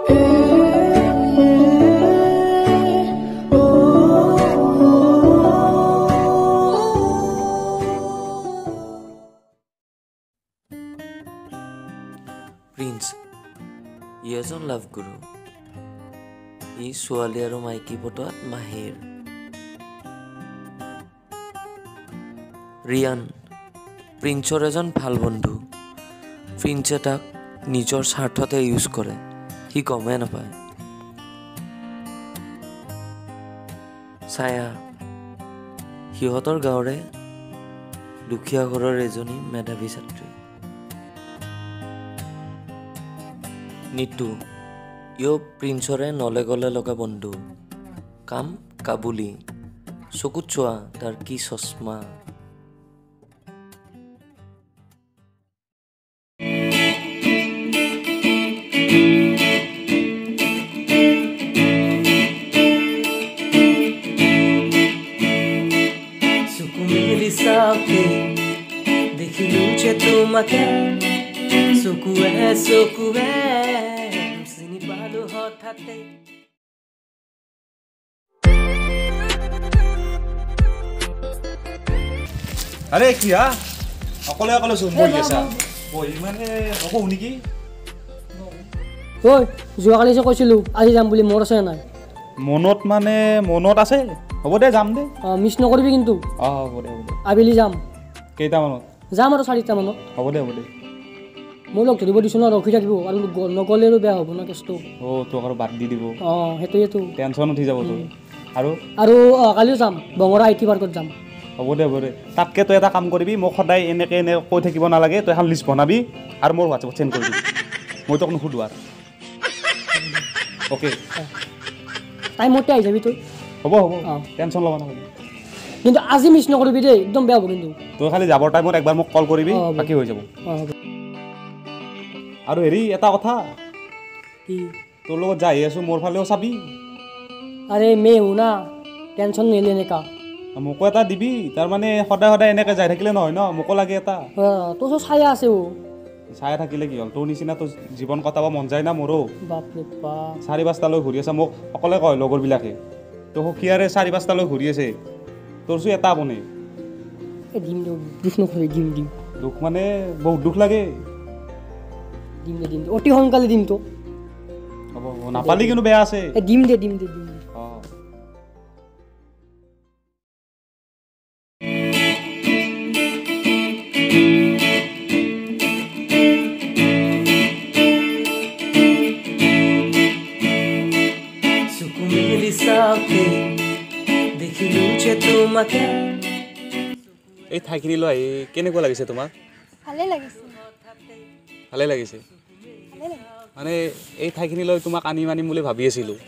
Prince ই এজন লাভ গুৰু ই ছোৱালী আৰু মাইকী পটোৱাত মাহিৰ ৰিয়ান প্ৰিন্সৰ এজন ভাল বন্ধু প্ৰিন্সে তাক নিজৰ স্বাৰ্থতে ইউজ কৰে সি গমেই নাপায় ছায়া সিহঁতৰ গাঁৱৰে দুখীয়া ঘৰৰ এজনী মেধাৱী ছাত্ৰী নিতু ইয়ো প্ৰিন্সৰে নলে গলে লগা বন্ধু কাম কাবুলি চকুত চোৱা তাৰ কি চশমা চকু মেলি চাওঁতে দেখিলো যে তোমাকে চকুৱে চকুৱে চিনি পালো হঠাতে আরে কি অকলে অকলে চোন বহি আছা বহি মানে আকৌ নেকি ঐ যোৱাকালি যে কৈছিলোঁ আজি যাম বুলি মোৰ আছে নাই মনত মানে মনত আছে হ'ব দে যাম দে মিছ নকৰিবি কিন্তু হ'ব দে আবেলি যাম কেইটামানত যাম আৰু 4টা মানত হ'ব দে মই লগ ধৰিব দিছোঁ ন ৰখি থাকিব আৰু নগ'লে আৰু বেয়া হ'ব ন কেছটো তোক আৰু বাদ দি দিব সেইটোৱেতো টেনশ্যন উঠি যাব তোৰ আৰু কালিও যাম বঙৰা IT পাৰ্কত যাম হ'ব দে তাতকৈ তই এটা কাম কৰিবি মোক সদায় এনেকৈ কৈ থাকিব নালাগে তই এখন লিষ্ট বনাবি আৰু মোৰ হোৱাটছএপত চেণ্ড কৰি দিবি মই তোক নুসুধো আৰু অ'কে টাইমতে আহি যাবি তই হ'ব টেনশ্যন ল'ব নালাগে কিন্তু আজি মিছ নকৰিবি দেই একদম বেয়া হ'ব কিন্তু তই খালি যাবৰ টাইমত একবাৰ মোক কল কৰিবি বাকী হৈ যাব আৰু হেৰি এটা কথা কি তোৰ লগত যাই আছোঁ মোৰ ফালেও চাবি আৰে মে না টেনশ্যন নিলে এনেকা মোকো এটা দিবি তাৰমানে সদায় সদায় এনেকৈ যাই থাকিলে নহয় ন মোকো লাগে এটা তোৰ চব চাই আছে চাই থাকিলে কি হ'ল তোৰ নিচিনা তোৰ জীৱন কটাব মন যায় না মোৰো বাপৰে বাপ 4-5টালৈ ঘূৰি আছে মোক অকলে কয় লগৰবিলাকে তো সখীয়াৰে 4-5টালৈ ঘূৰি আছে তোৰ চো এটা বনে দিম দুখ নকৰি দিম দুখ মানে বহুত দুখ লাগে দিম অতি সোনকালে দিম তো হ'ব নাপালি কিন্তু বেয়া আছে দিম দে চকু মেলি চাওঁতে দেখিলো যে তোমাকে এই ঠাইখিনি লৈ আহি কেনেকুৱা লাগিছে তোমাক ভালে লাগিছে মানে এই ঠাইখিনি লৈ তোমাক আনিম বুলি ভাবি আছিলোঁ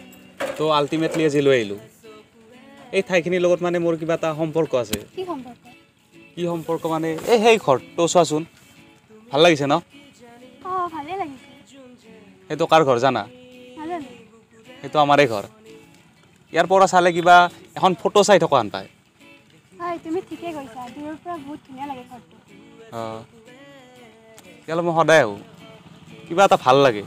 তো আল্টিমেটলি আজি লৈ আহিলোঁ এই ঠাইখিনিৰ লগত মানে মোৰ কিবা এটা সম্পৰ্ক আছে কি সম্পৰ্ক মানে সেই ঘৰটো চোৱাচোন ভাল লাগিছে ন সেইটো কাৰ ঘৰ জানা সেইটো আমাৰে ঘৰ ইয়াৰ পৰা চালে কিবা এখন ফটো চাই থকা হেন পায় তেতিয়াহ'লে মই সদায় আহোঁ কিবা এটা ভাল লাগে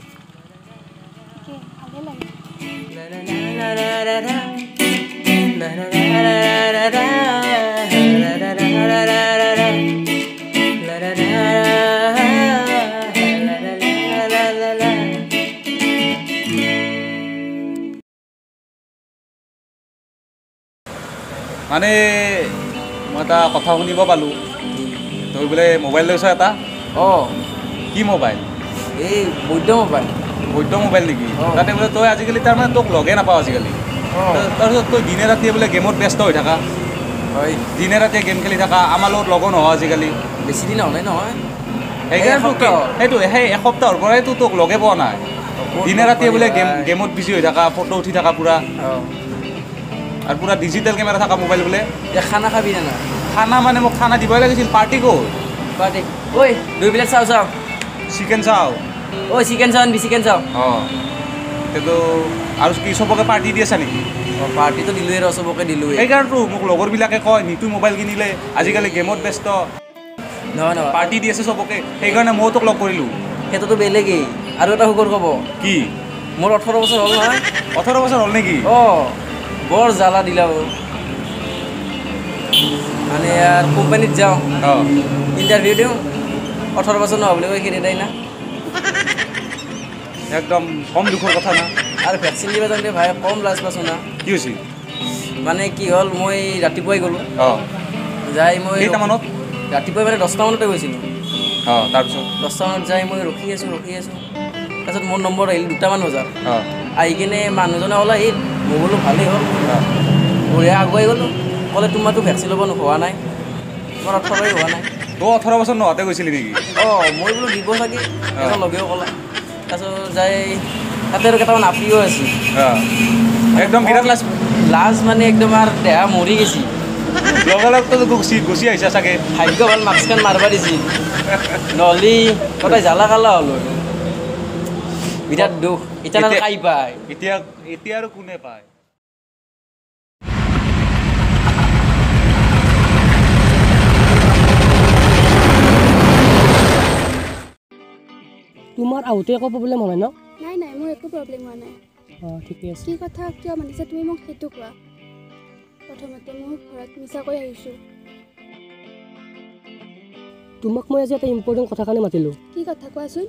মানে মই এটা কথা শুনিব পালোঁ তই বোলে মোবাইল লৈছ এটা কি মোবাইল এই বৈদ্য মোবাইল নেকি তাতে বোলে তই আজিকালি তাৰমানে তোক লগে নাপাওঁ আজিকালি তাৰপিছত তই দিনে ৰাতিয়ে বোলে গেমত ব্যস্ত হৈ থাকা হয় দিনে ৰাতিয়ে গেম খেলি থাকা আমাৰ লগত লগো নহয় আজিকালি বেছি দিন হোৱা নাই নহয় সেইকাৰণে সেইটো সেই এসপ্তাহৰ পৰাইতো তোক লগে পোৱা নাই দিনে ৰাতিয়ে বোলে গেমত বিজি হৈ থাকা ফটো উঠি থাকা পূৰা আৰু পূৰা ডিজিটেল কেমেৰা থকা মোবাইল বোলে খানা খাবি না খানা মানে মোক খানা দিবই লাগিছিল পাৰ্টি ক'ত ঐ 2 প্লেট চাওঁ চিকেন চাওঁ চিকেন চাওঁ কিন্তু আৰু কি চবকে পাৰ্টি দি আছা নেকি পাৰ্টিটো দিলোৱে চবকে দিলোৱে সেইকাৰণেতো মোক লগৰবিলাকে কয় নিতু মোবাইল কিনিলে আজিকালি গেমত ব্যস্ত নহয় পাৰ্টি দি আছে চবকে সেইকাৰণে মই তোক লগ কৰিলোঁ সেইটোতো বেলেগেই আৰু এটা খবৰ ক'ব কি মোৰ 18 বছৰ হ'ল নহয় 18 বছৰ হ'ল নেকি বৰ জ্বালা দিলা মানে ইয়াৰ কোম্পানীত যাওঁ ইণ্টাৰভিউ দিওঁ 18 বছৰ নহয় বুলি কৈ খেদি দেয় না একদম কম দুখৰ কথা না আৰু ভেকচিন দিব যাওঁতে ভাই কম লাজ পাইছোঁ না কি হৈছিল মানে কি হ'ল মই ৰাতিপুৱাই গ'লোঁ যাই মই কেইটামানত ৰাতিপুৱাই মানে 10টা মানতে গৈছিলোঁ তাৰপিছত 10টা মানত যাই মই ৰখি আছোঁ তাৰপিছত মোৰ নম্বৰ আহিল 2টামান বজাত আহি কিনে মানুহজনে ওলাই আহিল মই বোলো ভালেই হ'ল বঢ়িয়া আগুৱাই গ'লোঁ ক'লে তোমাৰতো ভেকচিন ল'ব হোৱা নাই তোমাৰ 18 হোৱা নাই তই 18 বছৰ নহওঁতে গৈছিলি নেকি মই বোলো দিব চাগে এজন লগেও ক'লা তাৰপিছত যাই তাতে আৰু কেইটামান আপীও আছিল একদম বিৰাট লাজ মানে একদম আৰু দেহা মৰি গৈছি লগালগতো গুচি আহিছা চাগে ভাগ্য ভাল মাস্কখন মাৰিব দিছিল নহ'লে সদায় জ্বালা কালা হ'ল বিৰাট দুখ এতিয়া কাই পায় এতিয়া আৰু কোনে পায় তোমাৰ আহোঁতে একো প্ৰব্লেম হোৱা নাই ন নাই নাই মোৰ একো প্ৰব্লেম হোৱা নাই ঠিকে আছে কি কথা কিয় মানিছা তুমি মোক সেইটো কোৱা প্ৰথমতে মোৰ ঘৰত মিছাকৈ আহিছোঁ তোমাক মই আজি এটা ইম্পৰ্টেণ্ট কথা কাৰণে মাতিলোঁ কি কথা কোৱাচোন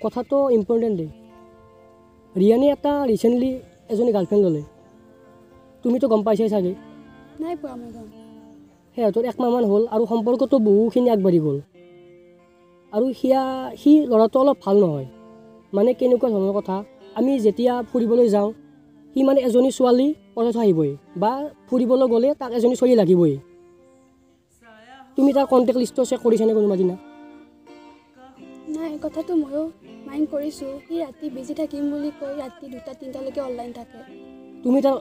কথাটো ইম্পৰ্টেণ্ট দেই ৰিয়ানে এটা ৰিচেণ্টলি এজনী গাৰ্লফ্ৰেণ্ড ল'লে তুমিতো গম পাইছাই চাগে নাই পোৱা মই গম সিহঁতৰ 1 মাহমান হ'ল আৰু সম্পৰ্কটো বহুখিনি আগবাঢ়ি গ'ল আৰু সি ল'ৰাটো অলপ ভাল নহয় মানে কেনেকুৱা ধৰণৰ কথা আমি যেতিয়া ফুৰিবলৈ যাওঁ সি মানে এজনী ছোৱালী পথাৰত আহিবই বা ফুৰিবলৈ গ'লে তাক এজনী ছোৱালী লাগিবই তুমি তাৰ কণ্টেক্ট লিষ্টটো চেক কৰিছানে কোনোবা দিনা নাই কথাটো ময়ো মাইণ্ড কৰিছোঁ সি ৰাতি বিজি থাকিম বুলি কৈ ৰাতি 2টা 3টালৈকে অনলাইন থাকে তুমি তাৰ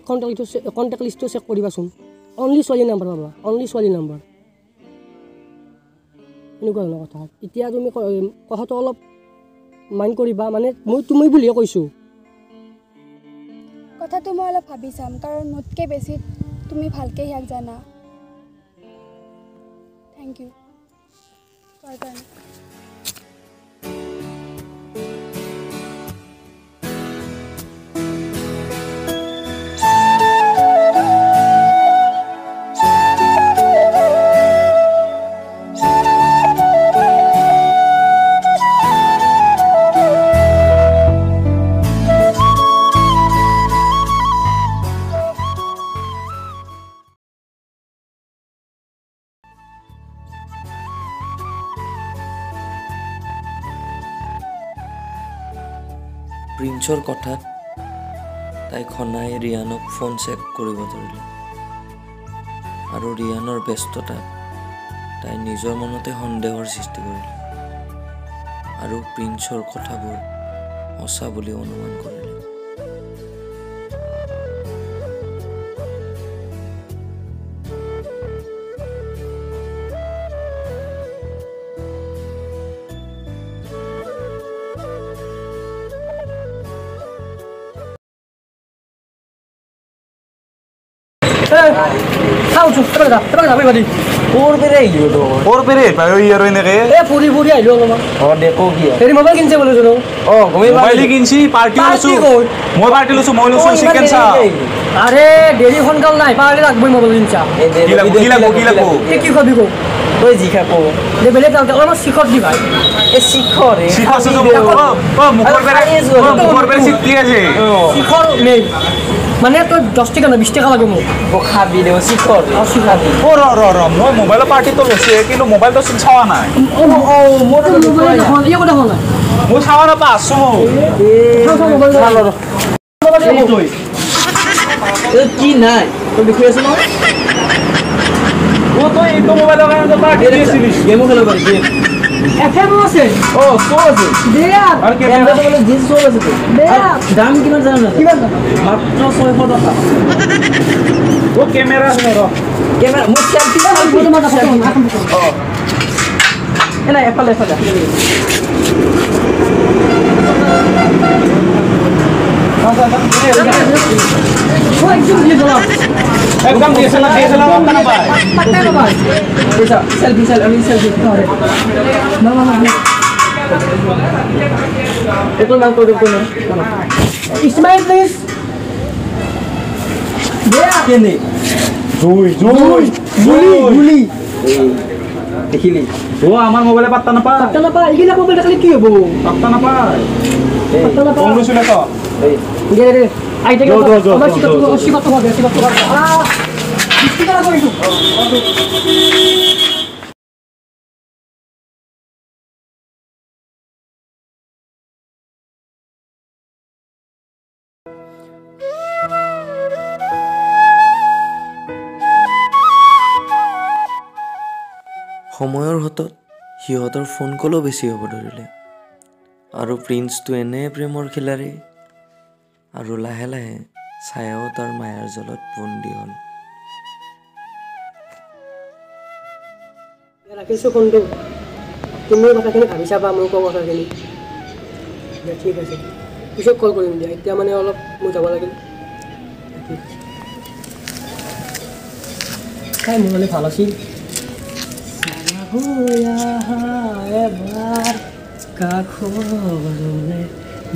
কণ্টেক্ট লিষ্টটো চেক কৰিবাচোন অনলি ছোৱালী নাম্বাৰ পাবা অনলি ছোৱালী নাম্বাৰ এনেকুৱা ধৰণৰ কথা এতিয়া তুমি কথাটো অলপ মাইণ্ড কৰিবা মানে তুমি বুলিয়ে কৈছোঁ কথাটো মই অলপ ভাবি চাম কাৰণ মোতকৈ বেছি তুমি ভালকৈ ইয়াক জানা থেংক ইউ কোৱাৰ কাৰণে প্ৰিন্সৰ কথাত তাই খনাই ৰিয়ানক ফোন চেক কৰিব ধৰিলে আৰু ৰিয়ানৰ ব্যস্ততাত তাই নিজৰ মনতে সন্দেহৰ সৃষ্টি কৰিলে আৰু প্ৰিন্সৰ কথাবোৰ সঁচা বুলি অনুমান কৰিলে ফুৰি আহিলোঁ অলপমান হেৰি মোবাইল কিনিছে বোলো কিনছি পাৰ্টি লৈছোঁ মই লৈছোঁ চিকেন চাহ আৰে দেৰি সোনকাল নাই পাৰ্টি লাগবই মোবাইল কিনছা কি লাগব কি খাবি কো তই যি খাব বেলেগ অলপমান শিখৰ দি ভাই শিখৰ শিখৰ মেইন মানে তই 10 টকা না 20 টকা লাগে মোক খাবি দে শিখৰ খাবি মই মোবাইলৰ পাৰ্টিটো লৈছোঁ কিন্তু মোবাইলটো চোৱা নাই মই চাৱা নাপা আছোঁ কি নাই তই দেখি আছ নহয় তই এইটো মোবাইলৰ কাৰণে পাৰ্টি দিছিলিস গেমো খেলিব পাৰি গেম এফএমও আছে চব আছে দেয়া আৰু কেমেৰা বলে জিন্স চব আছে দাম কিমান জানা না কিমান মাত্ৰ 600 টকা কেমেৰা আছে কেমেৰা মোৰ সেলফি নাই এফালে একদম DSLR না পায় সেলফি একটু নাম করে স্মাইল প্লিজ দেয়া কেনে জুই জুই গুলি দেখিলি ও আমার মোবাইলে পাত্তা নাপায় পাত্তা নাপায় এইগিলা মোবাইল দেখালে কি হব পাত্তা নাপায় পাত্তা নাপায় ফোন লৈছিলে তো দে দে আই টেক যো, আমার যো, সিগত যো, যো। সিগত হবে স্পিকার কইছো সময়ৰ হাতত সিহঁতৰ ফোন কলো বেছি হ'ব ধৰিলে আৰু প্ৰিন্সটো এনে প্ৰেমৰ খিলাৰী আৰু লাহে লাহে ছায়াও তাৰ মায়াৰ জলত বন্দী হ'ল ৰাখিছো ফোনটো তুমি কথাখিনি ভাবি চাবা মোৰ কোৱা কথাখিনি দিয়া ঠিক আছে পিছত কল কৰিম দিয়া এতিয়া মানে অলপ মোৰ যাব লাগিল খাই মোৰ মানে ভাল আছিল এবাৰ কাষৰলে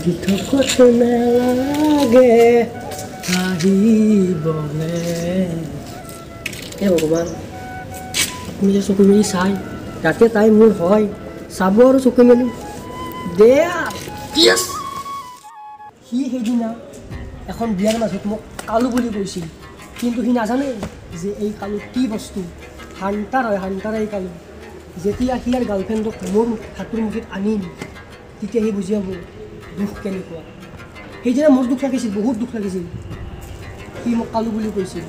দিঠকত নালাগে আহিবলে ভগৱান আপুনি যে চকু মেলি চাই যাতে তাই মোৰ হয় চাব আৰু চকু মেলি দেয়া সি সেইদিনা এখন বিয়াৰ মাজত মোক কালু বুলি কৈছিল কিন্তু সি নাজানে যে এই কালু কি বস্তু হান্তাৰ হয় হান্তাৰ এই কালু যেতিয়া সি আৰু গাৰ্লফ্ৰেণ্ডক মোৰ হাতৰ মুঠিত আনিম তেতিয়া সি বুজি পাব দুখ কেনেকুৱা সেইদিনা মোৰ দুখ লাগিছিল বহুত দুখ লাগিছিল সি মোক কালু বুলি কৈছিল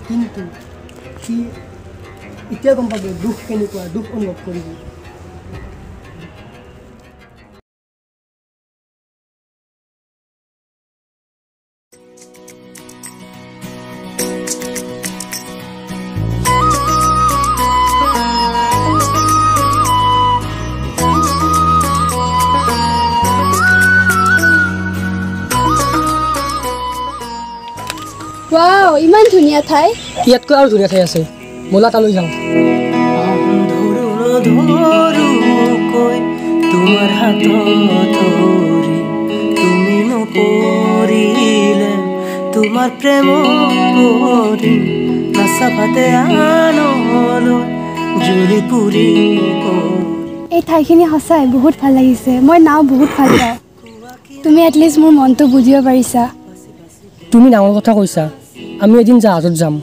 কিন্তু সি এতিয়া গম পাব দুখ কেনেকুৱা দুখ অনুভৱ কৰিব ৱাও ইমান ধুনীয়া ঠাই ইয়াতকৈ আৰু ধুনীয়া ঠাই আছে ব'লা তালৈ যাওঁ তোমাৰ হাতত ধৰি তুমি নপৰিলে তোমাৰ প্ৰেম পৰি নাচাপাতে আনলৈ জ্বলি পুৰি এই ঠাইখিনি সঁচাই বহুত ভাল লাগিছে মই নাও বহুত ভাল পাওঁ তুমি এটলিষ্ট মোৰ মনটো বুজিব পাৰিছা তুমি ডাঙৰ কথা কৈছা আমি এদিন জাহাজত যাম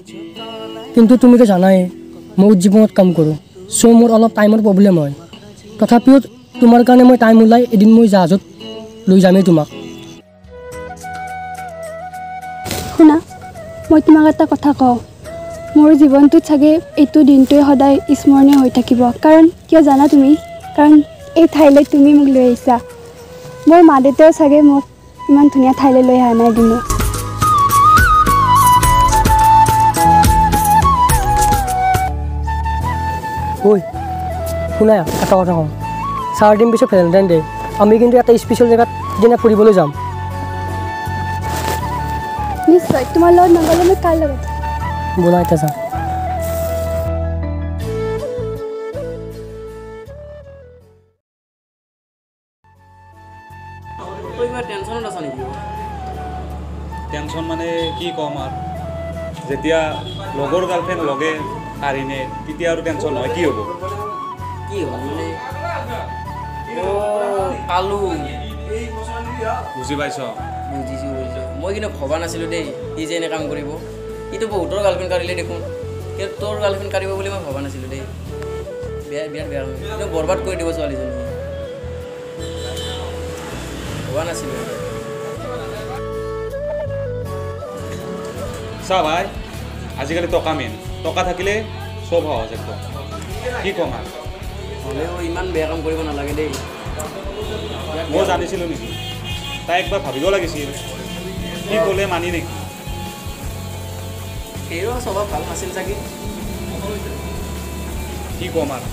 কিন্তু তুমিতো জানাই মই জীৱনত কাম কৰোঁ চ' মোৰ অলপ টাইমৰ প্ৰব্লেম হয় তথাপিও তোমাৰ কাৰণে মই টাইম ওলাই এদিন মই জাহাজত লৈ যামেই তোমাক শুনা মই তোমাক এটা কথা কওঁ মোৰ জীৱনটোত চাগে এইটো দিনটোৱে সদায় স্মৰণীয় হৈ থাকিব কাৰণ কিয় জানা তুমি কাৰণ এই ঠাইলৈ তুমি মোক লৈ আহিছা মোৰ মা দেউতাও চাগে মোক ইমান ধুনীয়া ঠাইলৈ লৈ অহা নাই দিনো ঐ শুনা এটা কথা কওঁ 4 দিন পিছত ভেলেণ্টাইন ডে আমি কিন্তু এটা স্পেচিয়েল জেগাত দিনা ফুৰিবলৈ যাম নিশ্চয় তোমাৰ লগত নগ'লে মই কাৰ লগত ব'লা এতিয়া যাম তই কিবা টেনশ্যনত আছা নেকি টেনশ্যন মানে কি ক'ম আৰু যেতিয়া লগৰ গাৰ্লফ্ৰেণ্ড লগে কাঢ়িনে তেতিয়া আৰু টেনশ্যন নহয় কি হ'ব কি হ'ল মানে কালু বুজি পাইছ বুজিছোঁ মই কিন্তু ভবা নাছিলোঁ দেই সি যে এনে কাম কৰিব সিটো বহুতৰ গাৰ্লফ্ৰেণ্ড কাঢ়িলে দেখোন কিন্তু তোৰ গাৰ্লফ্ৰেণ্ড কাঢ়িব বুলি মই ভবা নাছিলোঁ দেই বিৰাট বেয়া কিন্তু বৰবাদ কৰি দিব ছোৱালীজনী ভবা নাছিলোঁ চা ভাই আজিকালি টকা মেইন টকা থাকিলে চব সহজ একদম কি ক'ম আৰু হ'লেও ইমান বেয়া কাম কৰিব নালাগে দেই মই জানিছিলোঁ নেকি তাই একবাৰ ভাবিব লাগিছিল কি ক'লে মানি নেকি সেইৰো স্বভাৱ ভাল নাছিল চাগে কি ক'ম আৰু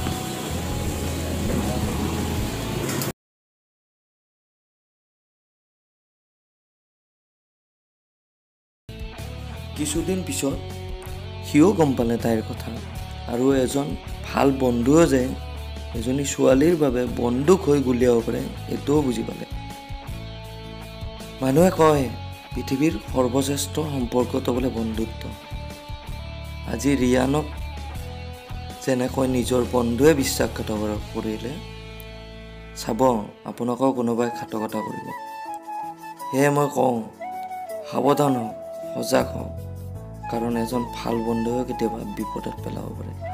কিছুদিন পিছত সিও গম পালে তাইৰ কথা আৰু এজন ভাল বন্ধুও যে এজনী ছোৱালীৰ বাবে বন্দুক হৈ গুলিয়াব পাৰে এইটোও বুজি পালে মানুহে কয় পৃথিৱীৰ সৰ্বশ্ৰেষ্ঠ সম্পৰ্কটো বোলে বন্ধুত্ব। আজি ৰিয়ানক যেনেকৈ নিজৰ বন্ধুৱে বিশ্বাসঘাতকতা কৰিলে, চাব আপোনাকো কোনোবাই ঘাতকতা কৰিব। সেয়ে মই কওঁ, সাৱধান হওক, সজাগ হওক, কাৰণ এজন ভাল বন্ধুৱেও কেতিয়াবা বিপদত পেলাব পাৰে।